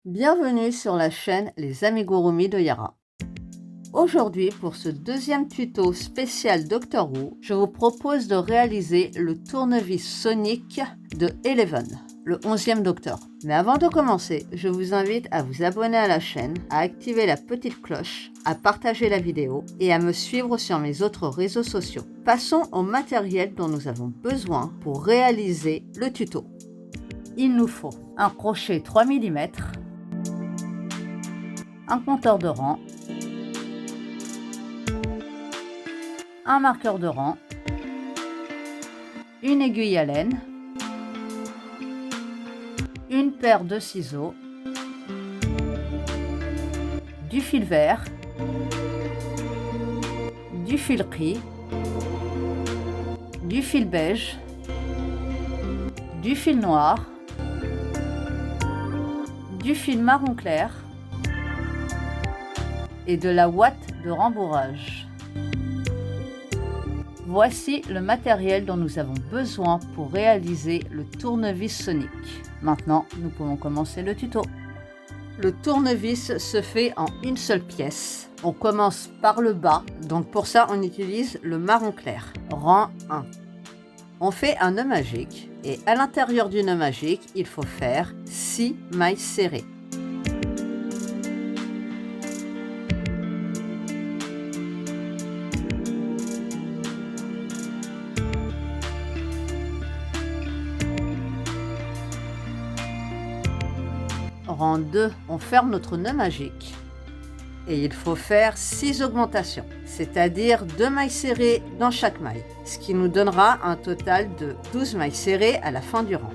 Bienvenue sur la chaîne Les Amigurumi de Yara. Aujourd'hui, pour ce deuxième tuto spécial Doctor Who, je vous propose de réaliser le tournevis sonique de Eleven, le 11e Docteur. Mais avant de commencer, je vous invite à vous abonner à la chaîne, à activer la petite cloche, à partager la vidéo et à me suivre sur mes autres réseaux sociaux. Passons au matériel dont nous avons besoin pour réaliser le tuto. Il nous faut un crochet 3 mm, un compteur de rang, un marqueur de rang, une aiguille à laine, une paire de ciseaux, du fil vert, du fil gris, du fil beige, du fil noir, du fil marron clair et de la ouate de rembourrage. Voici le matériel dont nous avons besoin pour réaliser le tournevis sonique. Maintenant, nous pouvons commencer le tuto. Le tournevis se fait en une seule pièce. On commence par le bas, donc pour ça on utilise le marron clair, rang 1. On fait un nœud magique et à l'intérieur du nœud magique, il faut faire 6 mailles serrées. Rang 2, on ferme notre nœud magique et il faut faire 6 augmentations, c'est-à-dire 2 mailles serrées dans chaque maille, ce qui nous donnera un total de 12 mailles serrées à la fin du rang.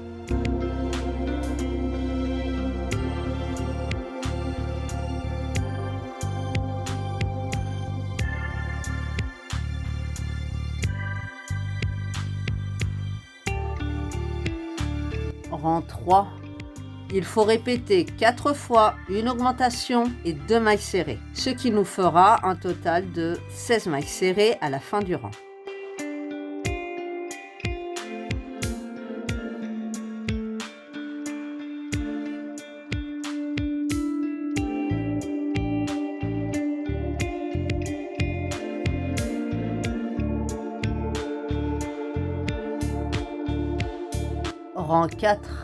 Rang 3. Il faut répéter 4 fois une augmentation et 2 mailles serrées, ce qui nous fera un total de 16 mailles serrées à la fin du rang. Rang 4.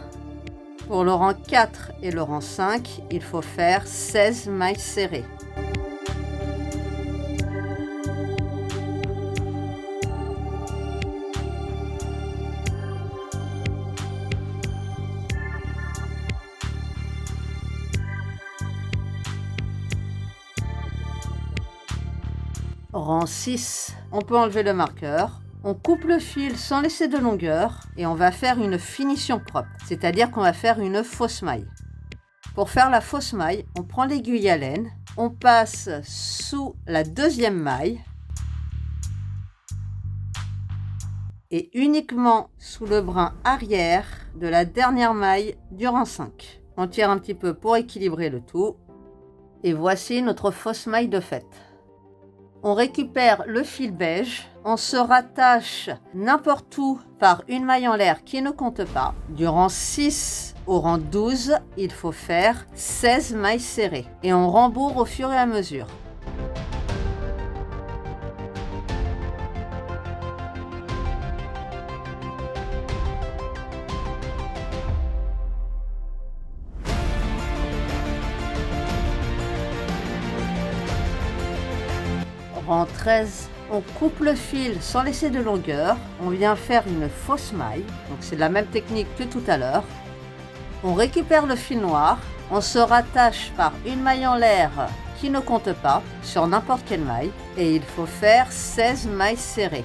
Pour le rang 4 et le rang 5, il faut faire 16 mailles serrées. Rang 6, on peut enlever le marqueur. On coupe le fil sans laisser de longueur et on va faire une finition propre, c'est-à-dire qu'on va faire une fausse maille. Pour faire la fausse maille, on prend l'aiguille à laine, on passe sous la deuxième maille et uniquement sous le brin arrière de la dernière maille du rang 5. On tire un petit peu pour équilibrer le tout et voici notre fausse maille de fait. On récupère le fil beige, on se rattache n'importe où par une maille en l'air qui ne compte pas. Du rang 6 au rang 12, il faut faire 16 mailles serrées et on rembourre au fur et à mesure. Rang 13, on coupe le fil sans laisser de longueur, on vient faire une fausse maille, donc c'est la même technique que tout à l'heure. On récupère le fil noir, on se rattache par une maille en l'air qui ne compte pas sur n'importe quelle maille et il faut faire 16 mailles serrées.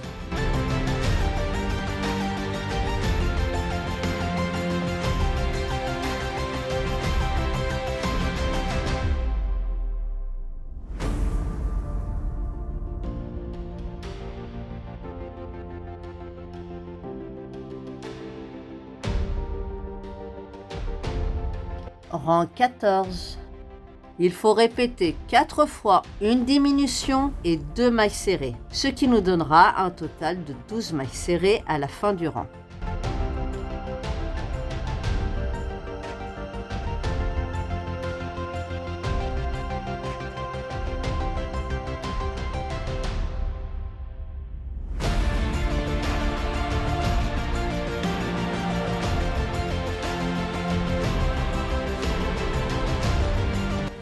Rang 14. Il faut répéter 4 fois une diminution et 2 mailles serrées, ce qui nous donnera un total de 12 mailles serrées à la fin du rang.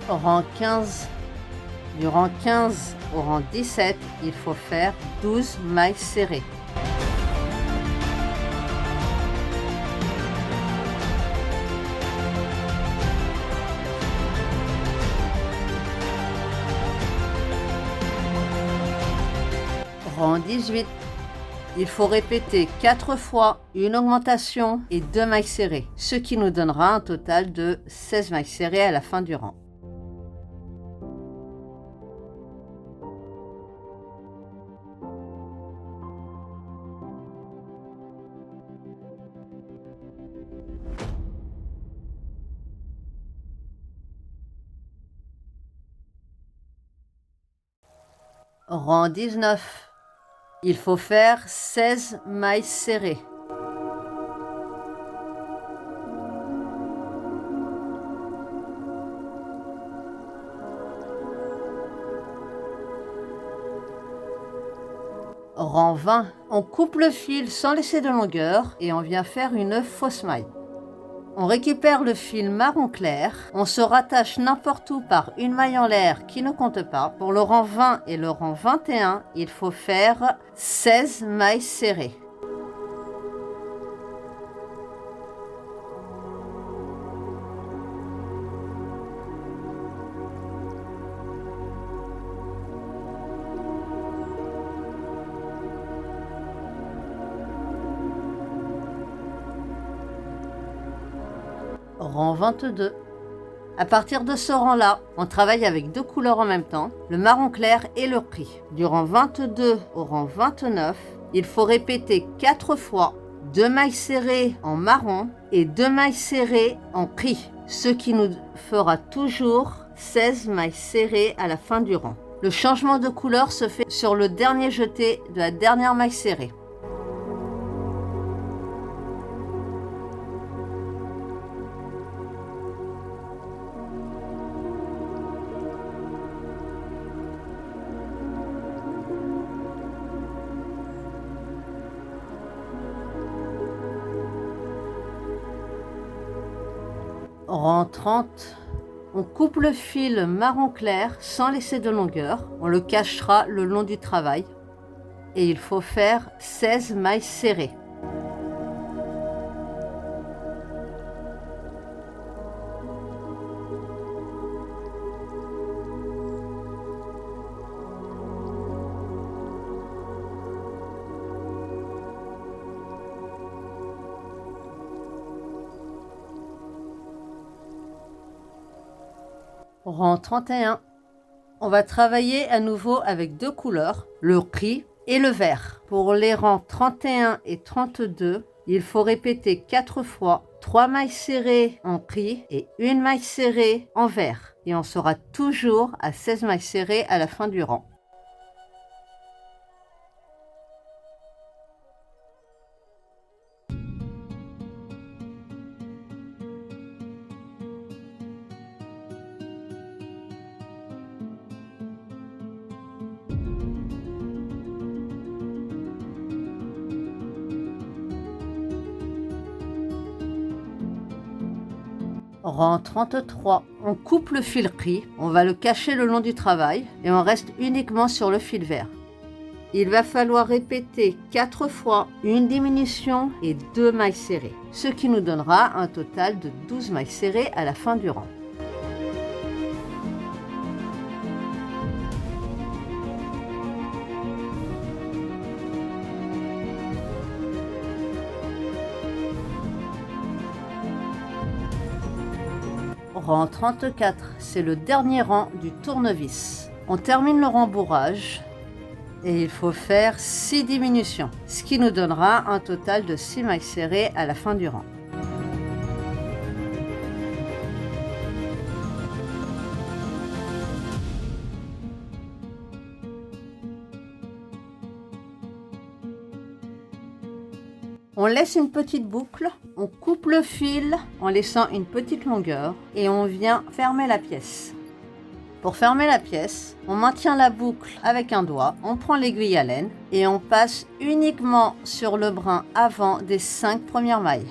Au rang 15, du rang 15 au rang 17, il faut faire 12 mailles serrées. Rang 18, il faut répéter 4 fois une augmentation et 2 mailles serrées, ce qui nous donnera un total de 16 mailles serrées à la fin du rang. Rang 19, il faut faire 16 mailles serrées. Rang 20, on coupe le fil sans laisser de longueur et on vient faire une fausse maille. On récupère le fil marron clair, on se rattache n'importe où par une maille en l'air qui ne compte pas. Pour le rang 20 et le rang 21, il faut faire 16 mailles serrées. Rang 22. À partir de ce rang-là, on travaille avec 2 couleurs en même temps, le marron clair et le gris. Du rang 22 au rang 29, il faut répéter 4 fois 2 mailles serrées en marron et 2 mailles serrées en gris, ce qui nous fera toujours 16 mailles serrées à la fin du rang. Le changement de couleur se fait sur le dernier jeté de la dernière maille serrée. Rang 30, on coupe le fil marron clair sans laisser de longueur. On le cachera le long du travail. Et il faut faire 16 mailles serrées. Rang 31, on va travailler à nouveau avec 2 couleurs, le gris et le vert. Pour les rangs 31 et 32, il faut répéter 4 fois 3 mailles serrées en gris et 1 maille serrée en vert. Et on sera toujours à 16 mailles serrées à la fin du rang. Rang 33, on coupe le fil gris, on va le cacher le long du travail et on reste uniquement sur le fil vert. Il va falloir répéter 4 fois une diminution et 2 mailles serrées, ce qui nous donnera un total de 12 mailles serrées à la fin du rang. Rang 34, c'est le dernier rang du tournevis. On termine le rembourrage et il faut faire 6 diminutions, ce qui nous donnera un total de 6 mailles serrées à la fin du rang. On laisse une petite boucle, on coupe le fil en laissant une petite longueur et on vient fermer la pièce. Pour fermer la pièce, on maintient la boucle avec un doigt, on prend l'aiguille à laine et on passe uniquement sur le brin avant des 5 premières mailles.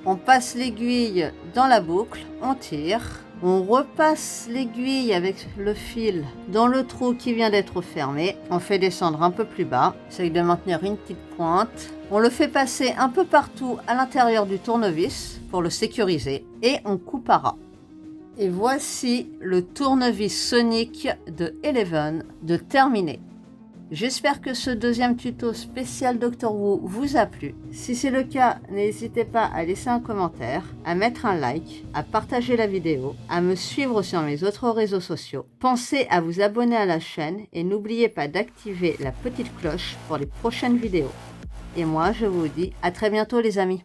On passe l'aiguille dans la boucle, on tire. On repasse l'aiguille avec le fil dans le trou qui vient d'être fermé. On fait descendre un peu plus bas. Essaye de maintenir une petite pointe. On le fait passer un peu partout à l'intérieur du tournevis pour le sécuriser. Et on coupe à ras. Et voici le tournevis sonique de Eleven de terminé. J'espère que ce deuxième tuto spécial Dr. Wu vous a plu. Si c'est le cas, n'hésitez pas à laisser un commentaire, à mettre un like, à partager la vidéo, à me suivre sur mes autres réseaux sociaux. Pensez à vous abonner à la chaîne et n'oubliez pas d'activer la petite cloche pour les prochaines vidéos. Et moi, je vous dis à très bientôt les amis.